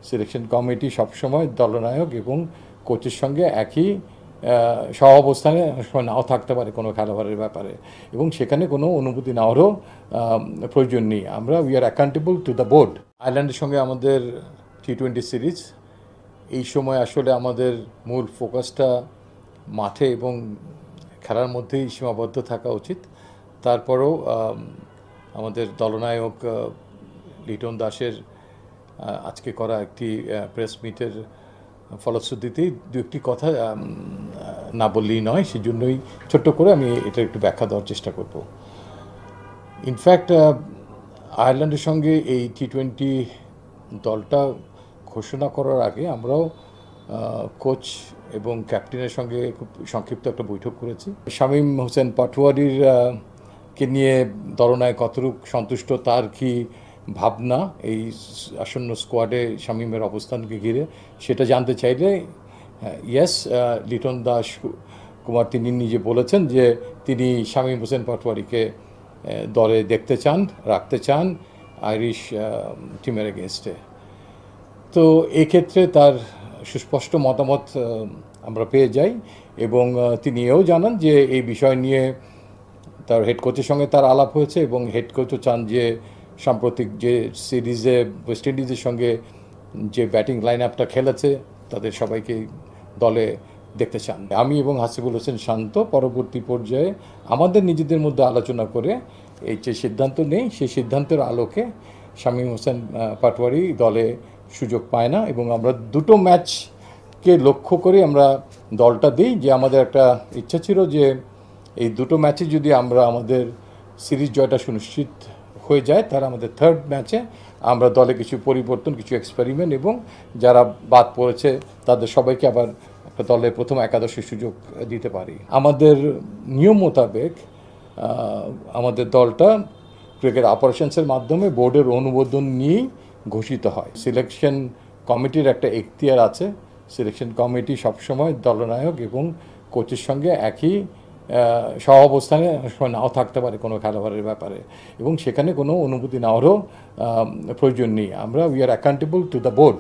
Selection committee সবসময় দলনায়ক এবং কোচের সঙ্গে একই সহাবস্থানে সময় নাও থাকতে পারে কোনো খেলোয়াড়ের ব্যাপারে, এবং সেখানে কোনো অনুমতি নেওয়ারও প্রয়োজন নেই। আমরা we are accountable to the board. আয়ারল্যান্ডের সঙ্গে আমাদের টি-20 সিরিজ, এই সময় আসলে আমাদের মূল ফোকাসটা মাঠে এবং খেলার মধ্যেই সীমাবদ্ধ থাকা উচিত। তারপরেও আমাদের দলনায়ক লিটন দাসের আজকে করা একটি প্রেস মিটের ফলশ্রুতিতেই দু একটি কথা না বললেই নয়, সেই জন্যই ছোট্ট করে আমি এটা একটু ব্যাখ্যা দেওয়ার চেষ্টা করব। ইনফ্যাক্ট আয়ারল্যান্ডের সঙ্গে এই টি-20 দলটা ঘোষণা করার আগে আমরাও কোচ এবং ক্যাপ্টেনের সঙ্গে খুব সংক্ষিপ্ত একটা বৈঠক করেছি। শামীম হোসেন পাটোয়ারির কে নিয়ে দলনায়ক কতটুকু সন্তুষ্ট, তার কি ভাবনা এই আসন্ন স্কোয়াডে শামীমের অবস্থানকে ঘিরে, সেটা জানতে চাইলে ইয়েস, লিটন দাস কুমার তিনি নিজে বলেছেন যে তিনি শামীম হোসেন পাটোয়ারিকে দলে দেখতে চান, রাখতে চান আইরিশ টিমের এগেনস্টে। তো এক্ষেত্রে তার সুস্পষ্ট মতামত আমরা পেয়ে যাই, এবং তিনি এও জানান যে এই বিষয় নিয়ে তার হেড কোচের সঙ্গে তার আলাপ হয়েছে, এবং হেড কোচও চান যে সাম্প্রতিক যে সিরিজে ওয়েস্ট ইন্ডিজের সঙ্গে যে ব্যাটিং লাইন আপটা খেলেছে তাদের সবাইকে দলে দেখতে চান। আমি এবং হাসিবুল হোসেন শান্ত পরবর্তী পর্যায়ে আমাদের নিজেদের মধ্যে আলোচনা করে এই যে সিদ্ধান্ত নেই, সেই সিদ্ধান্তের আলোকে শামীম হোসেন পাটোয়ারি দলে সুযোগ পায় না, এবং আমরা দুটো ম্যাচকে লক্ষ্য করে আমরা দলটা দিই। যে আমাদের একটা ইচ্ছা ছিল যে এই দুটো ম্যাচে যদি আমরা আমাদের সিরিজ জয়টা সুনিশ্চিত হয়ে যায়, তাহলে আমাদের থার্ড ম্যাচে আমরা দলে কিছু পরিবর্তন, কিছু এক্সপেরিমেন্ট, এবং যারা বাদ পড়েছে তাদের সবাইকে আবার একটা দলে প্রথম একাদশের সুযোগ দিতে পারি। আমাদের নিয়ম মোতাবেক আমাদের দলটা ক্রিকেট অপারেশনসের মাধ্যমে বোর্ডের অনুমোদন নিয়েই ঘোষিত হয়। সিলেকশন কমিটির একটা এখতিয়ার আছে। সিলেকশন কমিটি সবসময় দলনায়ক এবং কোচের সঙ্গে একই সহাবস্থানে সময় নাও থাকতে পারে কোনো খেলোয়াড়ের ব্যাপারে, এবং সেখানে কোনো অনুমতি নেওয়ারও প্রয়োজন নেই। আমরা we are accountable to the board.